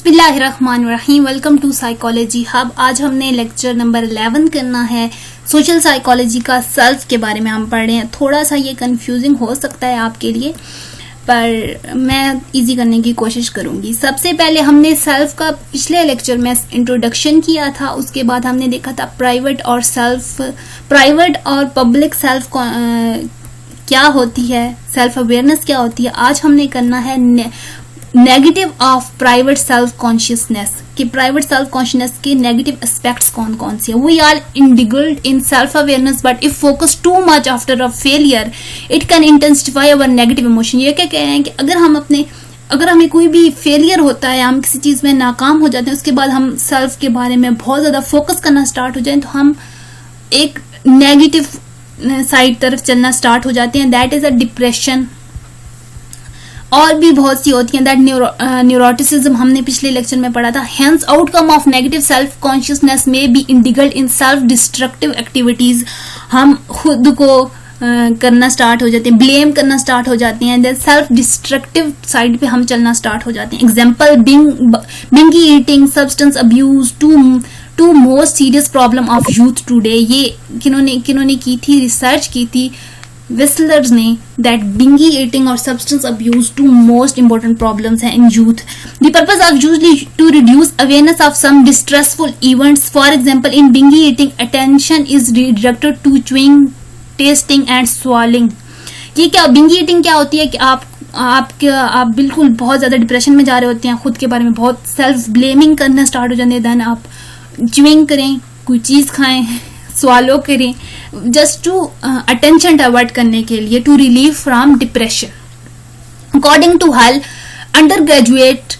बिस्मिल्लाहिर्रहमानिर्रहीम। Welcome to psychology hub. आज हमने लेक्चर नंबर 11 करना है। सोशल साइकोलॉजी का सेल्फ के बारे में हम पढ़ रहे हैं। थोड़ा सा ये कंफ्यूजिंग हो सकता है आपके लिए, पर मैं इजी करने की कोशिश करूंगी। सबसे पहले हमने सेल्फ का पिछले लेक्चर में इंट्रोडक्शन किया था। उसके बाद हमने देखा था प्राइवेट और पब्लिक सेल्फ क्या होती है, सेल्फ अवेयरनेस क्या होती है। आज हमने करना है negative of private self consciousness, कि प्राइवेट सेल्फ कॉन्शियसनेस के नेगेटिव एस्पेक्ट्स कौन कौन से हैं। We are indulged in self awareness but if focus too much after a failure it can intensify our negative emotion. ये क्या कह रहे हैं कि अगर हमें कोई भी फेलियर होता है, हम किसी चीज में नाकाम हो जाते हैं, उसके बाद हम सेल्फ के बारे में बहुत ज्यादा फोकस करना स्टार्ट हो जाए तो हम एक नेगेटिव साइड तरफ चलना स्टार्ट हो जाते हैं। That is a depression. और भी बहुत सी होती हैं। दैट न्यूरोटिसिज्म हमने पिछले लेक्चर में पढ़ा था। Hence outcome of negative self consciousness may be indulged in self destructive activities. हम खुद को करना स्टार्ट हो जाते हैं, ब्लेम करना स्टार्ट हो जाते हैं, देन सेल्फ डिस्ट्रक्टिव साइड पे हम चलना स्टार्ट हो जाते हैं। Example binge eating, substance abuse, two most serious problem of youth today. ये किन्होंने की थी, रिसर्च की थी विस्लर्स ने, दैट बिंगी ईटिंग और substance abuse two most important problems हैं in youth. The purpose of usually to reduce awareness of some distressful events. For example in binge eating attention is redirected to chewing, tasting and swallowing. ये क्या Bingi eating क्या होती है कि आप बिल्कुल बहुत ज्यादा डिप्रेशन में जा रहे होते हैं, खुद के बारे में बहुत सेल्फ ब्लेमिंग करना स्टार्ट हो जाते हैं, देन आप च्यूइंग करें, कोई चीज खाएं, स्वालो करें, जस्ट टू अटेंशन डाइवर्ट करने के लिए, to relieve from depression. According to Hull, undergraduate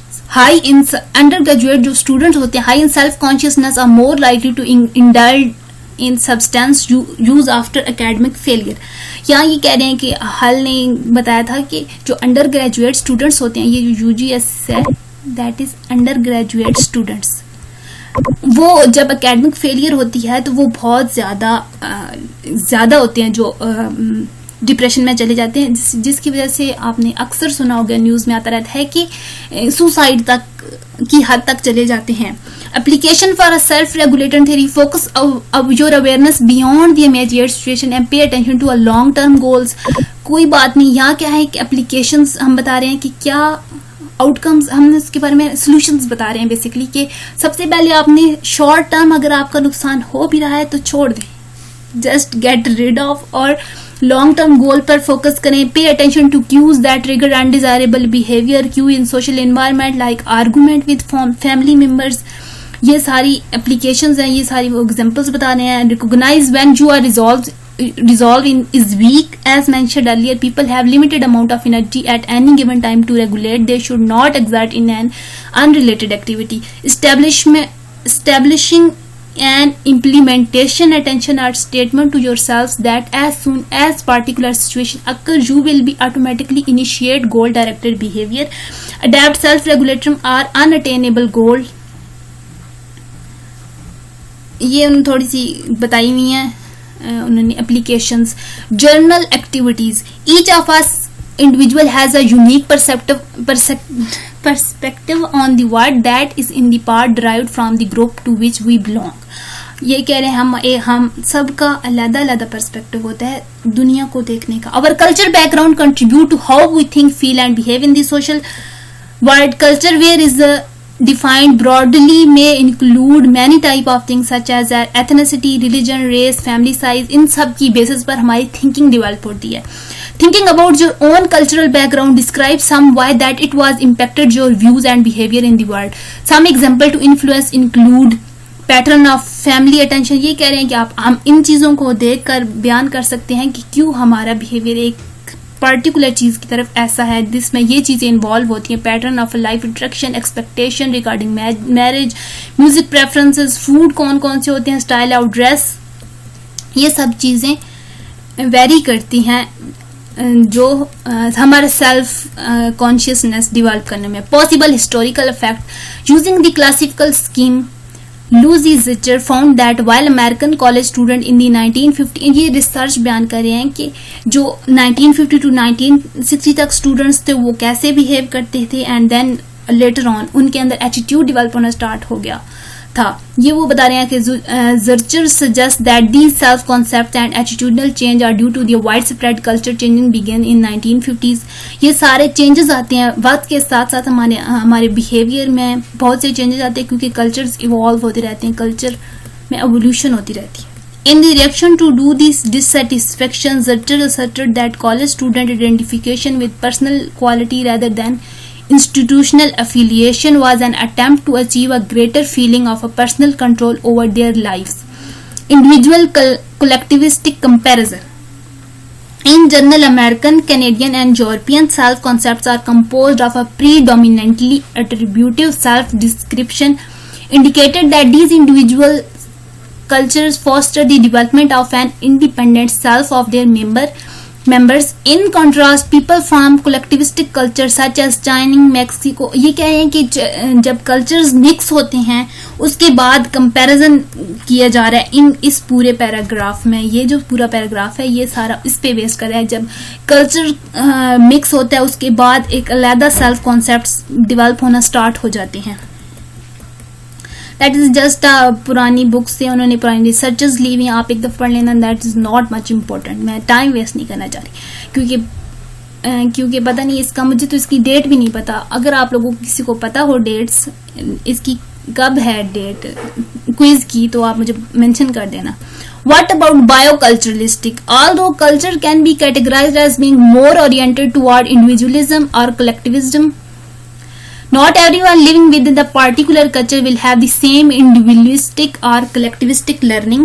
जो स्टूडेंट होते हैं high in self consciousness are more likely to indulge in substance use after academic failure. यहाँ ये कह रहे हैं कि हल ने बताया था कि जो अंडर ग्रेजुएट स्टूडेंट्स होते हैं, ये जो यूजीएस है, that is under graduate students, वो जब एकेडमिक फेलियर होती है तो वो बहुत ज्यादा होते हैं, जो डिप्रेशन में चले जाते हैं, जिसकी वजह से आपने अक्सर सुना होगा, न्यूज में आता रहता है कि सुसाइड तक की हद तक चले जाते हैं। Application for a self regulated theory, focus your awareness beyond the immediate situation and pay attention to a long term goals. कोई बात नहीं, यहाँ क्या है कि एप्लीकेशंस हम बता रहे हैं कि क्या आउटकम्स, हम इसके बारे में सॉल्यूशंस बता रहे हैं बेसिकली, कि सबसे पहले आपने शॉर्ट टर्म अगर आपका नुकसान हो भी रहा है तो छोड़ दें, जस्ट गेट रिड ऑफ, और लॉन्ग टर्म गोल पर फोकस करें। Pay attention to cues that trigger undesirable behaviour, cue in social environment like argument with family members. ये सारी एप्लीकेशंस हैं, ये सारी वो एग्जांपल्स बता रहे हैं। Recognise when you are resolve is weak. As mentioned earlier, people have limited amount of energy at any given time to regulate. They should not exert in an unrelated activity. Establishing and implementation attention are statement to yourselves that as soon as particular situation occur, you will be automatically initiate goal directed behavior. Adapt self-regulation are unattainable goal. ये उन्होंने थोड़ी सी बताई हुई है उन्होंने applications. Journal activities, each of us individual has a unique perspective on the world that is in the part derived from the group to which we belong. ये कह रहे हैं हम सबका अलग-अलग पर्सपेक्टिव होता है दुनिया को देखने का। Our culture background contribute to how we think, feel and behave in the social world. Culture where is defined broadly may include many type of things such as ethnicity, religion, race, family size. इन सब की basis पर हमारी thinking develop होती है। Thinking about your own cultural background describes some why that it was impacted your views and behavior in the world. Some example to influence include pattern of family attention. ये कह रहे हैं कि हम इन चीजों को देख कर बयान कर सकते हैं कि क्यों हमारा बिहेवियर एक पर्टिकुलर चीज की तरफ ऐसा है, जिसमें ये चीजें इन्वॉल्व होती हैं। Pattern of life interaction, expectation regarding marriage, music preferences, food कौन कौन से होते हैं, स्टाइल ऑफ ड्रेस, ये सब चीजें वेरी करती हैं जो हमारे सेल्फ कॉन्शियसनेस डेवलप करने में। Possible historical effect using the classical scheme, Lucy Zitcher found that while American college student in the 1950, ये रिसर्च बयान कर रहे हैं कि जो 1950 to 1960 तक स्टूडेंट्स थे वो कैसे बिहेव करते थे, एंड देन लेटर ऑन उनके अंदर एटीट्यूड डेवलप होना स्टार्ट हो गया था। ये वो बता रहे हैं कि Zurcher suggests that these self concepts and attitudinal change are due to the widespread culture changing began in 1950s। ये सारे चेंजेस आते हैं वक्त के साथ साथ, हमारे बिहेवियर में बहुत से चेंजेस आते हैं क्योंकि कल्चर्स इवॉल्व होते रहते हैं, कल्चर में एवोल्यूशन होती रहती है। In the reaction to this dissatisfaction, Zurcher asserted that college student identification with personal quality rather than institutional affiliation was an attempt to achieve a greater feeling of a personal control over their lives. Individual collectivistic comparison. In general, American, Canadian and European self-concepts are composed of a predominantly attributive self-description, indicated that these individual cultures foster the development of an independent self of their members. In contrast, people from collectivistic cultures such as China, Mexico, ये कह रहे हैं कि जब cultures mix होते हैं उसके बाद कंपैरिजन किया जा रहा है इस पूरे पैराग्राफ में। ये जो पूरा पैराग्राफ है ये सारा इस पे बेस कर रहा है। जब कल्चर मिक्स होता है उसके बाद एक अलग सेल्फ कॉन्सेप्ट्स डेवलप होना स्टार्ट हो जाते हैं। दैट इज जस्ट पुरानी बुक्स से उन्होंने पुरानी रिसर्चेस ली हुई, आप एक दफा पढ़ लेना। That is not much important, मैं टाइम वेस्ट नहीं करना चाह रही क्योंकि पता नहीं इसका, मुझे तो इसकी डेट भी नहीं पता। अगर आप लोगों को किसी को पता हो डेट्स इसकी कब है डेट क्विज की तो आप मुझे मेंशन कर देना। What about bioculturalistic? Although culture can be categorized as being more oriented toward individualism or collectivism, not everyone living within the particular culture will have the same individualistic or collectivistic learning.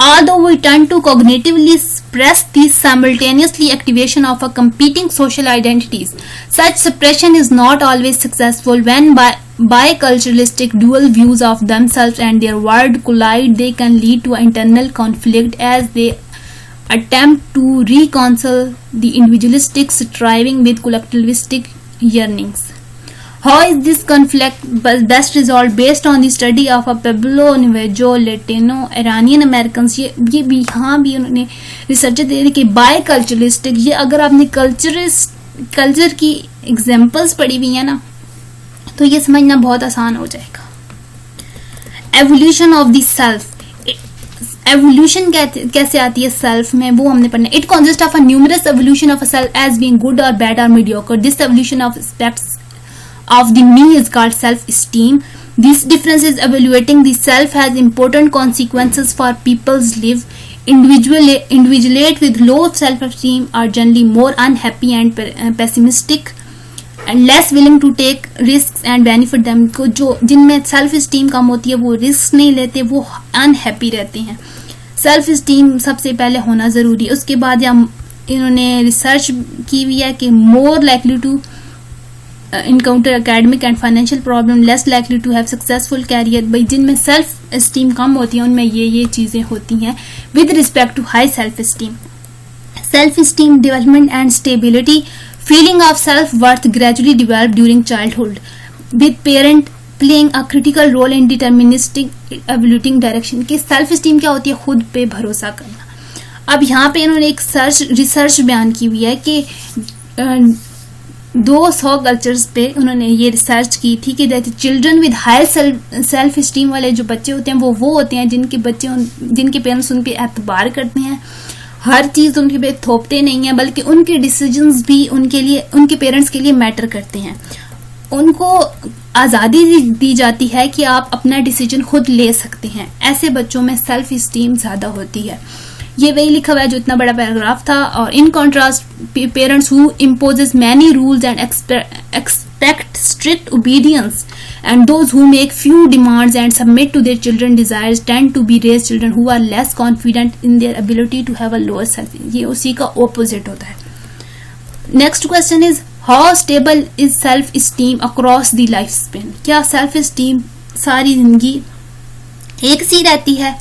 Although we tend to cognitively suppress the simultaneously activation of a competing social identities, such suppression is not always successful. When biculturalistic dual views of themselves and their world collide, they can lead to internal conflict as they attempt to reconcile the individualistic striving with collectivistic yearnings. How is this conflict best resolved? Based on the study of a Pueblo, Navajo, Latino, Iranian Americans, ये भी यहाँ भी उन्होंने research दे रही कि बायकल्चरलिस्टिक, ये अगर आपने कल्चर की एग्जांपल्स पढ़ी हुई है ना तो ये समझना बहुत आसान हो जाएगा। Evolution of the self, evolution कैसे आती है सेल्फ में वो हमने पढ़ना। It consist of a numerous evolution of a self as being good और बैड और mediocre. This evolution of aspects of the me is called self-esteem. These differences evaluating the self has important consequences for people's live. Individuals with low self-esteem are generally more unhappy and pessimistic and less willing to take risks and benefit them. जो जिनमें self esteem कम होती है वो risk नहीं लेते, वो unhappy रहते हैं। सेल्फ इस्टीम सबसे पहले होना जरूरी है। उसके बाद इन्होंने रिसर्च की हुई है कि more likely to encounter academic and financial problem, less likely to have successful career। भाई जिनमें सेल्फ एस्टीम कम होती है उनमें ये चीजें होती हैं। With respect to high self esteem development and stability, feeling of self worth gradually develop during childhood with parent playing a critical role in deterministic evoluting direction. कि सेल्फ एस्टीम क्या होती है? खुद पे भरोसा करना। अब यहाँ पे इन्होंने एक रिसर्च बयान की हुई है कि 200 कल्चर्स पे उन्होंने ये रिसर्च की थी कि children with high self esteem वाले जो बच्चे होते हैं वो होते हैं जिनके पेरेंट्स उन पे एतबार करते हैं, हर चीज उनके पे थोपते नहीं है, बल्कि उनके डिसीजंस भी उनके पेरेंट्स के लिए मैटर करते हैं। उनको आजादी दी जाती है कि आप अपना डिसीजन खुद ले सकते हैं। ऐसे बच्चों में सेल्फ एस्टीम ज्यादा होती है। ये वही लिखा हुआ है जो इतना बड़ा पैराग्राफ था। और in contrast parents who imposes many rules and expect strict obedience and those who make few demands and submit to their children's desires tend to be raised children who are less confident in their ability to have a lower self। ये उसी का opposite होता है। Next question is how stable is self esteem across the lifespan? क्या self esteem सारी जिंदगी एक सी रहती है?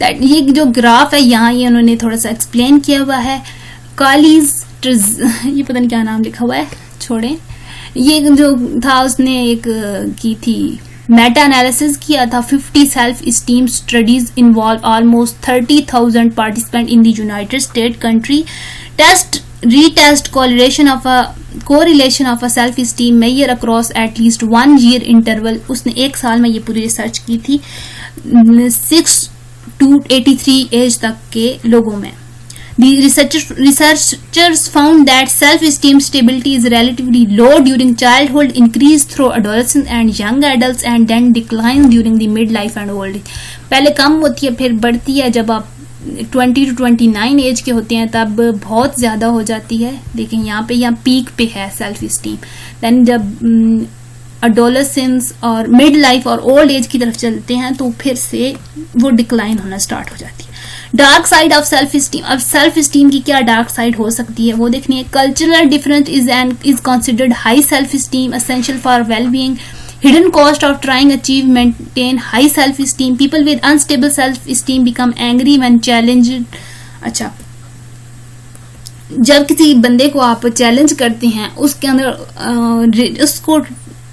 ये जो ग्राफ है यहाँ ये उन्होंने थोड़ा सा एक्सप्लेन किया हुआ है। कालीज ये पता नहीं क्या नाम लिखा हुआ है, छोड़ें। ये जो था उसने एक की थी मेटा एनालिसिस किया था। 50 self esteem studies involve almost 30,000 participant in the United State country test retest correlation of a self esteem measure across at least 1 year interval. उसने 1 साल में ये पूरी रिसर्च की थी 6 to 83 एज तक के लोगों में. The researchers found that self-esteem stability is relatively low during childhood, increase through adolescence and young adults, and then decline during the midlife and old age. पहले कम होती है फिर बढ़ती है, जब आप 20 to 29 एज के होते हैं तब बहुत ज़्यादा हो जाती है. लेकिन यहाँ पीक पे है सेल्फ इस्टीम. देन जब अडोलेसेंस और मिड लाइफ और ओल्ड एज की तरफ चलते हैं तो फिर से वो डिक्लाइन होना स्टार्ट हो जाती है. Dark side of self esteem. अब सेल्फ इस्टीम की क्या डार्क साइड हो सकती है वो देखनी है. Cultural difference is considered high self esteem essential for well being. Hidden cost of trying achieve maintain high self-esteem. People with unstable self-esteem become angry when challenged. अच्छा, जब किसी बंदे को आप चैलेंज करते हैं उसके अंदर उसको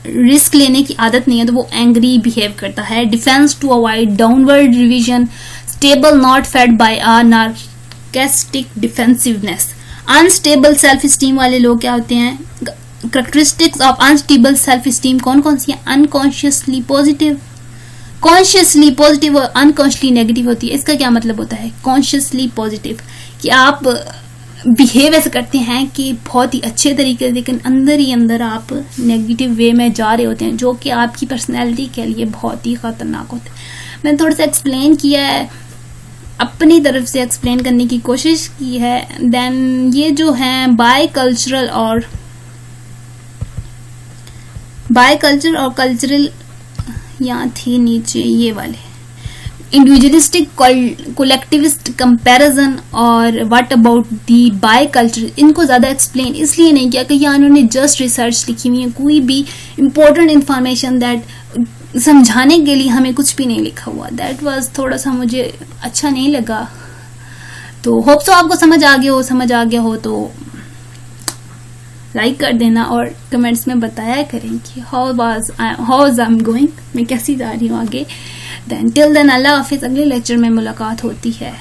रिस्क लेने की आदत नहीं है तो वो एंग्री बिहेव करता है. Defence to avoid downward revision. Stable not fed by a narcissistic defensiveness. Unstable self esteem वाले लोग क्या होते हैं? Characteristics of unstable self-esteem कौन कौन सी है? Unconsciously positive, consciously positive और unconsciously negative होती है. इसका क्या मतलब होता है? Consciously positive कि आप बिहेव ऐसे करते हैं कि बहुत ही अच्छे तरीके से, लेकिन अंदर ही अंदर आप नेगेटिव वे में जा रहे होते हैं, जो कि आपकी पर्सनैलिटी के लिए बहुत ही खतरनाक होता है. मैंने थोड़ा सा एक्सप्लेन किया है, अपनी तरफ से एक्सप्लेन करने की कोशिश की है. देन ये जो है बाय कल्चर और कल्चरल यहाँ थी नीचे ये वाले. इंडिविजुअलिस्टिक कोलेक्टिविस्ट कंपैरिजन और what about the by culture. इनको ज़्यादा एक्सप्लेन इसलिए नहीं किया कि यहाँ उन्होंने जस्ट रिसर्च लिखी हुई है, कोई भी इम्पोर्टेंट इंफॉर्मेशन दैट समझाने के लिए हमें कुछ भी नहीं लिखा हुआ. दैट वाज थोड़ा सा मुझे अच्छा नहीं लगा. तो होप सो आपको समझ आ गया हो तो लाइक कर देना और कमेंट्स में बताया करें कि हाउ आई एम गोइंग, मैं कैसी जा रही हूँ आगे. देन टिल देन अल्लाह हाफिज. अगले लेक्चर में मुलाकात होती है.